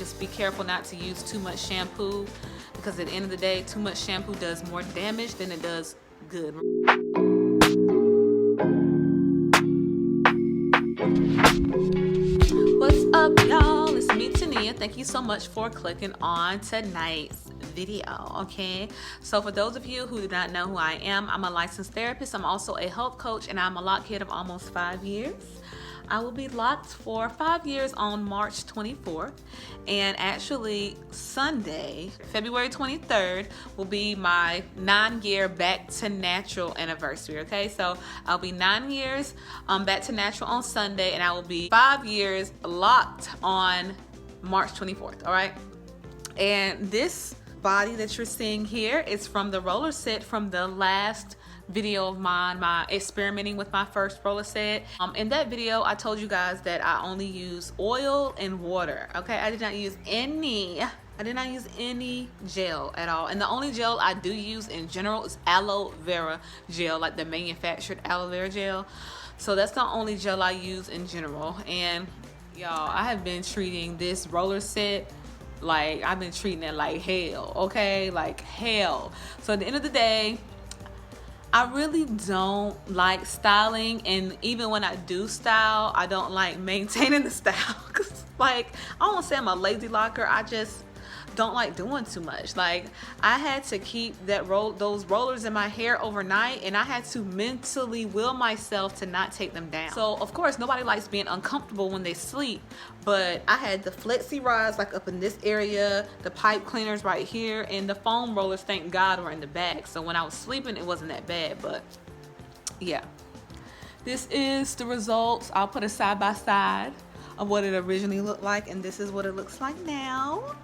Just be careful not to use too much shampoo, because at the end of the day, too much shampoo does more damage than it does good. What's up, y'all? It's me, Tania. Thank you so much for clicking on tonight's video. Okay, so for those of you who do not know who I am, I'm a licensed therapist. I'm also a health coach, and I'm a lock kid of almost 5 years. I will be locked for 5 years on March 24th, and actually Sunday, February 23rd, will be my 9-year back to natural anniversary. Okay, so I'll be 9 years back to natural on Sunday, and I will be 5 years locked on March 24th. All right, and this body that you're seeing here is from the roller set from the last video of mine, my experimenting with my first roller set. In that video, I told you guys that I only use oil and water. Okay, I did not use any gel at all. And the only gel I do use in general is aloe vera gel, like the manufactured aloe vera gel. So that's the only gel I use in general. And y'all, I have been treating this roller set like I've been treating it like hell. Okay, like hell. So at the end of the day, I really don't like styling, and even when I do style, I don't like maintaining the style. Cause like, I don't want to say I'm a lazy locker, I just don't like doing too much. Like, I had to keep those rollers in my hair overnight, and I had to mentally will myself to not take them down. So of course nobody likes being uncomfortable when they sleep, but I had the flexi rods like up in this area, the pipe cleaners right here, and the foam rollers, thank God, were in the back. So when I was sleeping, it wasn't that bad. But yeah, this is the results. I'll put a side by side of what it originally looked like, and this is what it looks like now.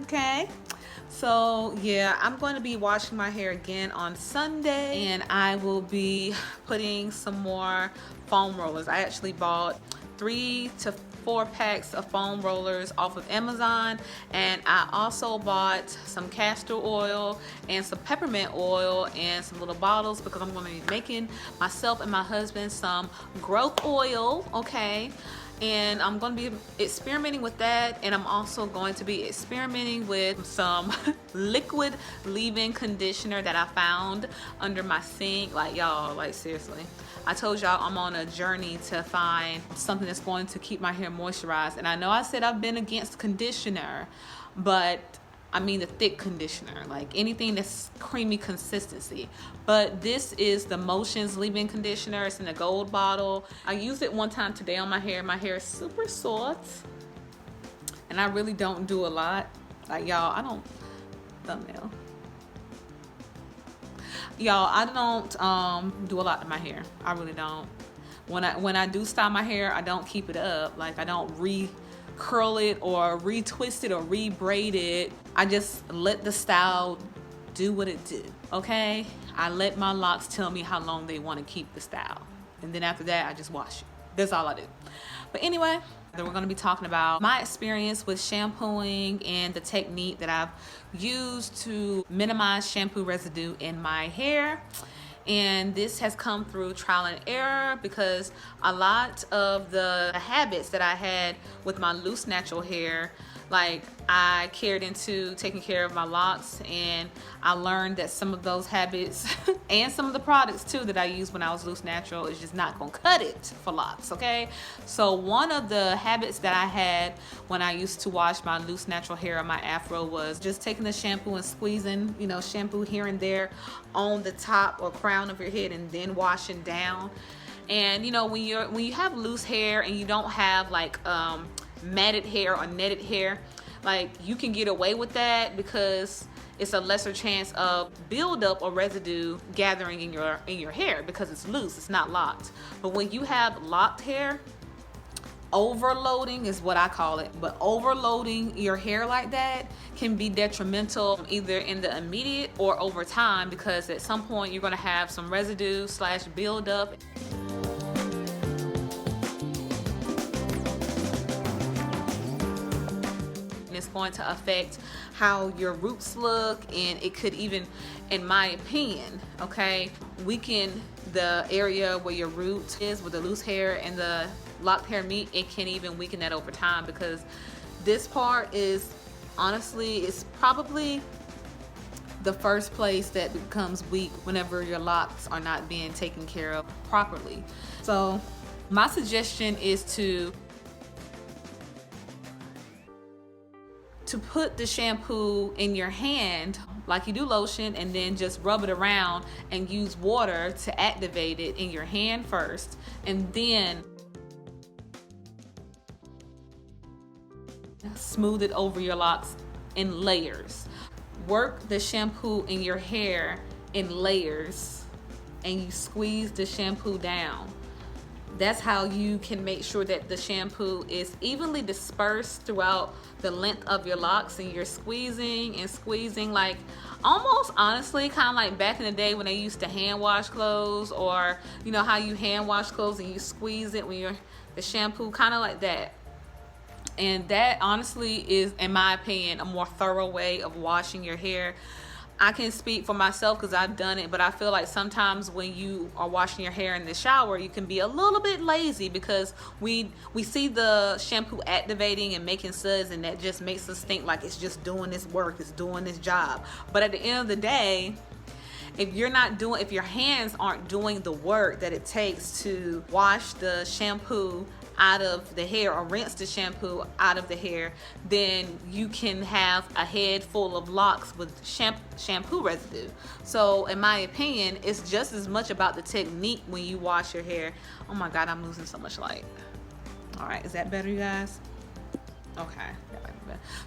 Okay, so yeah, I'm going to be washing my hair again on Sunday, and I will be putting some more foam rollers. I actually bought 3 to 4 packs of foam rollers off of Amazon, and I also bought some castor oil and some peppermint oil and some little bottles, because I'm going to be making myself and my husband some growth oil. Okay, and I'm going to be experimenting with that, and I'm also going to be experimenting with some liquid leave-in conditioner that I found under my sink. Like, y'all, like seriously, I told y'all I'm on a journey to find something that's going to keep my hair moisturized. And I know I said I've been against conditioner, but I mean the thick conditioner, like anything that's creamy consistency. But this is the Motions leave-in conditioner. It's in a gold bottle. I used it one time today on my hair. My hair is super soft, and I really don't do a lot. Like, y'all, I don't thumbnail. Y'all, I don't do a lot to my hair. I really don't. When I do style my hair, I don't keep it up. Like, I don't curl it or retwist it or rebraid it. I just let the style do what it do. Okay, I let my locks tell me how long they want to keep the style, and then after that I just wash it. That's all I do. But anyway, we're going to be talking about my experience with shampooing and the technique that I've used to minimize shampoo residue in my hair. And this has come through trial and error, because a lot of the habits that I had with my loose natural hair, like, I carried into taking care of my locks, and I learned that some of those habits and some of the products too that I used when I was loose natural is just not gonna cut it for locks. Okay, so one of the habits that I had when I used to wash my loose natural hair or my afro was just taking the shampoo and squeezing, you know, shampoo here and there on the top or crown of your head, and then washing down. And you know, when you have loose hair and you don't have like matted hair or netted hair, like, you can get away with that because it's a lesser chance of buildup or residue gathering in your hair, because it's loose, it's not locked. But when you have locked hair, overloading is what I call it, but overloading your hair like that can be detrimental, either in the immediate or over time, because at some point you're going to have some residue / buildup. It's going to affect how your roots look, and it could even, in my opinion, okay, weaken the area where your root is, with the loose hair and the locked hair meet. It can even weaken that over time, because this part is honestly, it's probably the first place that becomes weak whenever your locks are not being taken care of properly. So my suggestion is to put the shampoo in your hand like you do lotion, and then just rub it around and use water to activate it in your hand first, and then smooth it over your locks in layers. Work the shampoo in your hair in layers, and you squeeze the shampoo down. That's how you can make sure that the shampoo is evenly dispersed throughout the length of your locks, and you're squeezing and squeezing, like almost honestly kind of like back in the day when they used to hand wash clothes, or you know how you hand wash clothes and you squeeze it when you're the shampoo, kind of like that. And that honestly is, in my opinion, a more thorough way of washing your hair. I can speak for myself because I've done it, but I feel like sometimes when you are washing your hair in the shower, you can be a little bit lazy because we see the shampoo activating and making suds, and that just makes us think like it's just doing this work, it's doing this job. But at the end of the day, if your hands aren't doing the work that it takes to wash the shampoo out of the hair or rinse the shampoo out of the hair, then you can have a head full of locks with shampoo residue. So in my opinion, it's just as much about the technique when you wash your hair. Oh my God, I'm losing so much light. All right, is that better, you guys? Okay.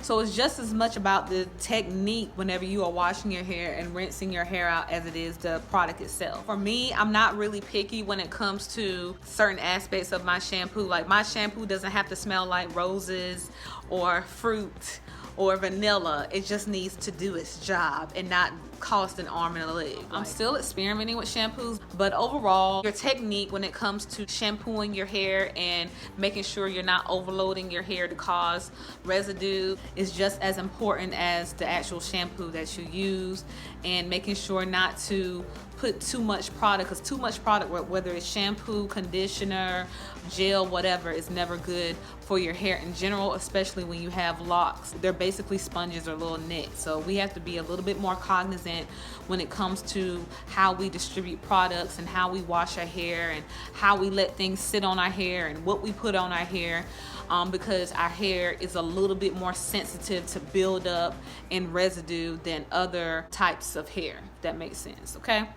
So it's just as much about the technique whenever you are washing your hair and rinsing your hair out as it is the product itself. For me, I'm not really picky when it comes to certain aspects of my shampoo. Like my shampoo doesn't have to smell like roses or fruit or vanilla. It just needs to do its job and not cost an arm and a leg. I'm still experimenting with shampoos, but overall, your technique when it comes to shampooing your hair and making sure you're not overloading your hair to cause residue is just as important as the actual shampoo that you use, and making sure not to put too much product, because too much product, whether it's shampoo, conditioner, gel, whatever, is never good for your hair in general, especially when you have locks. They're basically sponges or little nets, so we have to be a little bit more cognizant when it comes to how we distribute products and how we wash our hair and how we let things sit on our hair and what we put on our hair, because our hair is a little bit more sensitive to build up and residue than other types of hair, if that makes sense. Okay,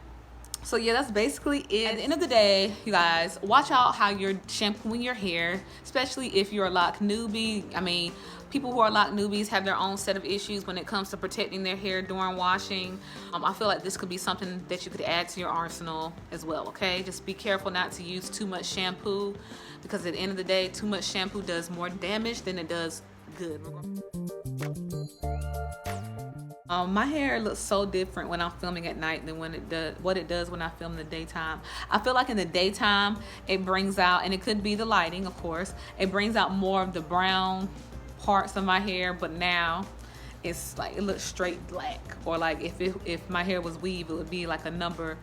so yeah, that's basically it. At the end of the day, you guys, watch out how you're shampooing your hair, especially if you're a lock newbie. I mean, people who are lock newbies have their own set of issues when it comes to protecting their hair during washing. I feel like this could be something that you could add to your arsenal as well, okay? Just be careful not to use too much shampoo, because at the end of the day, too much shampoo does more damage than it does good. My hair looks so different when I'm filming at night than when what it does when I film in the daytime. I feel like in the daytime, it brings out, and it could be the lighting, of course, it brings out more of the brown parts of my hair, but now it's like it looks straight black. Or like if my hair was weave, it would be like a number,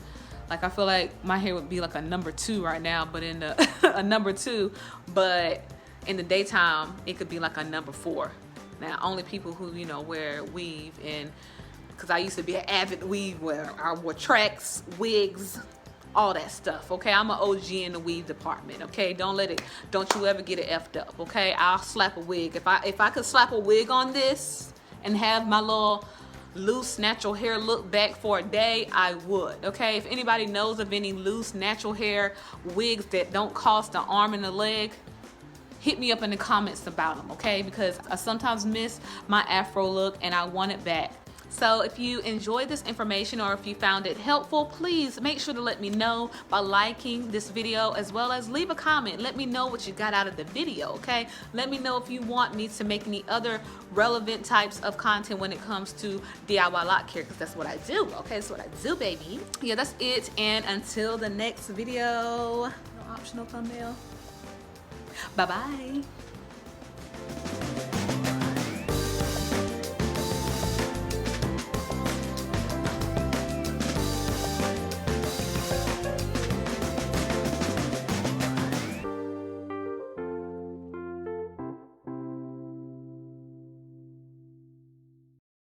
like I feel like my hair would be like a number 2 right now, but in the a number 2, but in the daytime it could be like a number 4. Now only people who, you know, wear weave, and because I used to be an avid weave wearer, I wore tracks, wigs, all that stuff. Okay, I'm an OG in the weave department. Okay, don't you ever get it effed up. Okay, I'll slap a wig. If I could slap a wig on this and have my little loose natural hair look back for a day, I would. Okay, if anybody knows of any loose natural hair wigs that don't cost an arm and a leg, hit me up in the comments about them, okay? Because I sometimes miss my afro look and I want it back. So if you enjoyed this information or if you found it helpful, please make sure to let me know by liking this video, as well as leave a comment. Let me know what you got out of the video, okay? Let me know if you want me to make any other relevant types of content when it comes to DIY lock care, because that's what I do, okay? That's what I do, baby. Yeah, that's it. And until the next video, no optional thumbnail. Bye-bye.